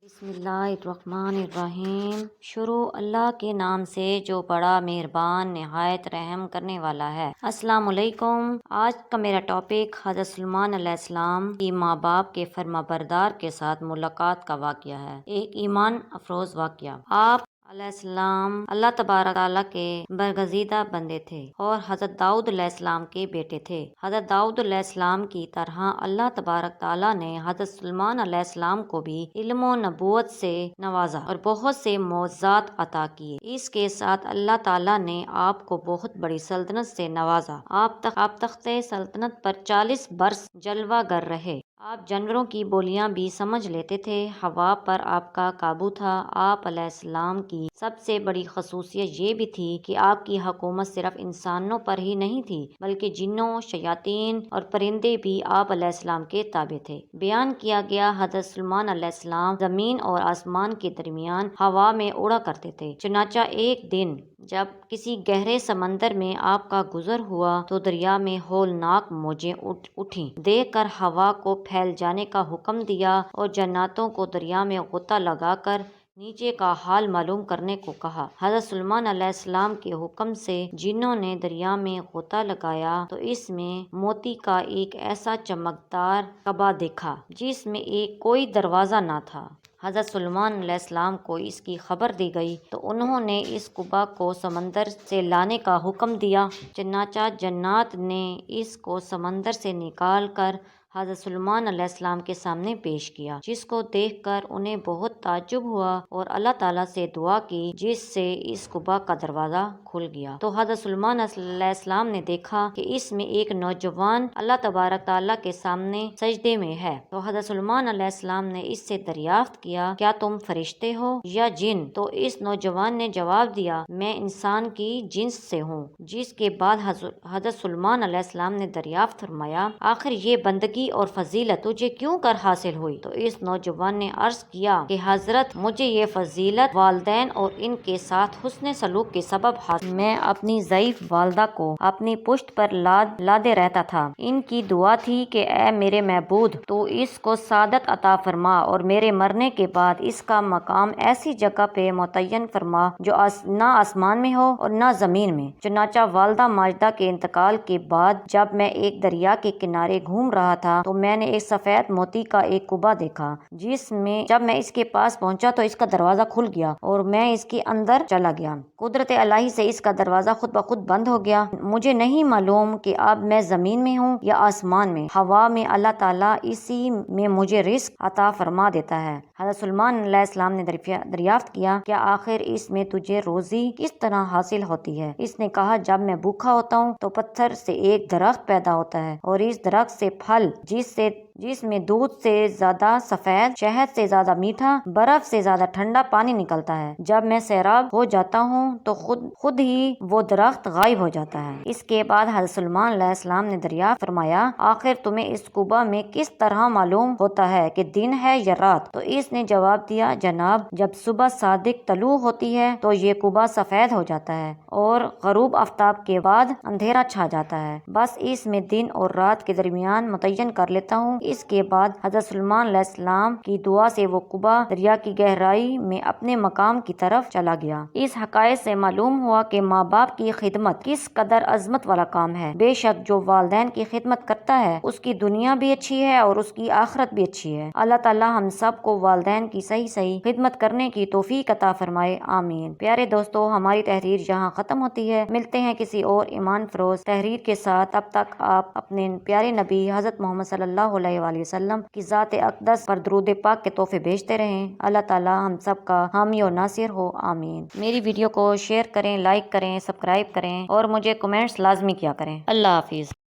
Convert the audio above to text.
بسم اللہ الرحمن الرحیم۔ شروع اللہ کے نام سے جو بڑا مہربان نہایت رحم کرنے والا ہے۔ السلام علیکم۔ آج کا میرا ٹاپک حضرت سلیمان علیہ السلام کی ماں باپ کے فرما بردار کے ساتھ ملاقات کا واقعہ ہے۔ ایک ایمان افروز واقعہ۔ آپ علیہ السلام اللہ تبارک تعالیٰ کے برگزیدہ بندے تھے اور حضرت داؤد علیہ السلام کے بیٹے تھے۔ حضرت داؤد علیہ السلام کی طرح اللہ تبارک تعالیٰ نے حضرت سلیمان علیہ السلام کو بھی علم و نبوت سے نوازا اور بہت سے معجزات عطا کیے۔ اس کے ساتھ اللہ تعالیٰ نے آپ کو بہت بڑی سلطنت سے نوازا۔ آپ تخت سلطنت پر 40 برس جلوہ گر رہے۔ آپ جانوروں کی بولیاں بھی سمجھ لیتے تھے۔ ہوا پر آپ کا قابو تھا۔ آپ علیہ السلام کی سب سے بڑی خصوصیت یہ بھی تھی کہ آپ کی حکومت صرف انسانوں پر ہی نہیں تھی بلکہ جنوں، شیاطین اور پرندے بھی آپ علیہ السلام کے تابع تھے۔ بیان کیا گیا حضرت سلیمان علیہ السلام زمین اور آسمان کے درمیان ہوا میں اڑا کرتے تھے۔ چنانچہ ایک دن جب کسی گہرے سمندر میں آپ کا گزر ہوا تو دریا میں ہولناک موجیں اٹھیں۔ دیکھ کر ہوا کو پھیل جانے کا حکم دیا اور جناتوں کو دریا میں غوطہ لگا کر نیچے کا حال معلوم کرنے کو کہا۔ حضرت سلیمان علیہ السلام کے حکم سے جنوں نے دریا میں غوطہ لگایا تو اس میں موتی کا ایک ایسا چمکدار قبا دیکھا جس میں کوئی دروازہ نہ تھا۔ حضرت سلیمان علیہ السلام کو اس کی خبر دی گئی تو انہوں نے اس قبا کو سمندر سے لانے کا حکم دیا۔ چنانچہ جنات نے اس کو سمندر سے نکال کر حضرت سلیمان علیہ السلام کے سامنے پیش کیا، جس کو دیکھ کر انہیں بہت تعجب ہوا اور اللہ تعالیٰ سے دعا کی جس سے اس قبا کا دروازہ کھل گیا۔ تو حضرت سلیمان علیہ السلام نے دیکھا کہ اس میں ایک نوجوان اللہ تبارک تعالیٰ کے سامنے سجدے میں ہے۔ تو حضرت سلیمان علیہ السلام نے اس سے دریافت کیا، کیا تم فرشتے ہو یا جن؟ تو اس نوجوان نے جواب دیا، میں انسان کی جنس سے ہوں۔ جس کے بعد حضرت سلیمان علیہ السلام نے دریافت فرمایا، آخر یہ بندگی اور فضیلت تجھے کیوں کر حاصل ہوئی؟ تو اس نوجوان نے عرض کیا کہ حضرت مجھے یہ فضیلت والدین اور ان کے ساتھ حسن سلوک کے سبب حاصل۔ میں اپنی ضعیف والدہ کو اپنی پشت پر لادے رہتا تھا۔ ان کی دعا تھی کہ اے میرے معبود تو اس کو سعادت عطا فرما اور میرے مرنے کے بعد اس کا مقام ایسی جگہ پہ متعین فرما جو نہ آسمان میں ہو اور نہ زمین میں۔ چنانچہ والدہ ماجدہ کے انتقال کے بعد جب میں ایک دریا کے کنارے گھوم رہا تھا تو میں نے ایک سفید موتی کا ایک قبا دیکھا جس میں جب میں اس کے پاس پہنچا تو اس کا دروازہ کھل گیا اور میں اس کے اندر چلا گیا۔ قدرت الہی سے اس کا دروازہ خود بخود بند ہو گیا۔ مجھے نہیں معلوم کہ اب میں زمین میں ہوں یا آسمان میں، ہوا میں اللہ تعالیٰ اسی میں مجھے رزق عطا فرما دیتا ہے۔ حضرت سلیمان علیہ السلام نے دریافت کیا، کیا آخر اس میں تجھے روزی کس طرح حاصل ہوتی ہے؟ اس نے کہا، جب میں بھوکا ہوتا ہوں تو پتھر سے ایک درخت پیدا ہوتا ہے اور اس درخت سے پھل جس میں دودھ سے زیادہ سفید، شہد سے زیادہ میٹھا، برف سے زیادہ ٹھنڈا پانی نکلتا ہے۔ جب میں سیراب ہو جاتا ہوں تو خود ہی وہ درخت غائب ہو جاتا ہے۔ اس کے بعد حضرت سلیمان علیہ السلام نے دریافت فرمایا، آخر تمہیں اس قبا میں کس طرح معلوم ہوتا ہے کہ دن ہے یا رات؟ تو اس نے جواب دیا، جناب جب صبح صادق طلوع ہوتی ہے تو یہ قبا سفید ہو جاتا ہے اور غروب آفتاب کے بعد اندھیرا چھا جاتا ہے، بس اس میں دن اور رات کے درمیان متعین کر لیتا ہوں۔ اس کے بعد حضرت سلیمان علیہ السلام کی دعا سے وہ قبا دریا کی گہرائی میں اپنے مقام کی طرف چلا گیا۔ اس حقائق سے معلوم ہوا کہ ماں باپ کی خدمت کس قدر عظمت والا کام ہے۔ بے شک جو والدین کی خدمت کرتا ہے اس کی دنیا بھی اچھی ہے اور اس کی آخرت بھی اچھی ہے۔ اللہ تعالیٰ ہم سب کو والدین کی صحیح خدمت کرنے کی توفیق عطا فرمائے، آمین۔ پیارے دوستو، ہماری تحریر یہاں ختم ہوتی ہے۔ ملتے ہیں کسی اور ایمان فروز تحریر کے ساتھ۔ تب تک آپ اپنے پیارے نبی حضرت محمد صلی اللہ علیہ وآلہ وسلم کی ذات اقدس پر درود پاک کے تحفے بھیجتے رہیں۔ اللہ تعالیٰ ہم سب کا حامی و ناصر ہو، آمین۔ میری ویڈیو کو شیئر کریں، لائک کریں، سبسکرائب کریں اور مجھے کمنٹس لازمی کیا کریں۔ اللہ حافظ۔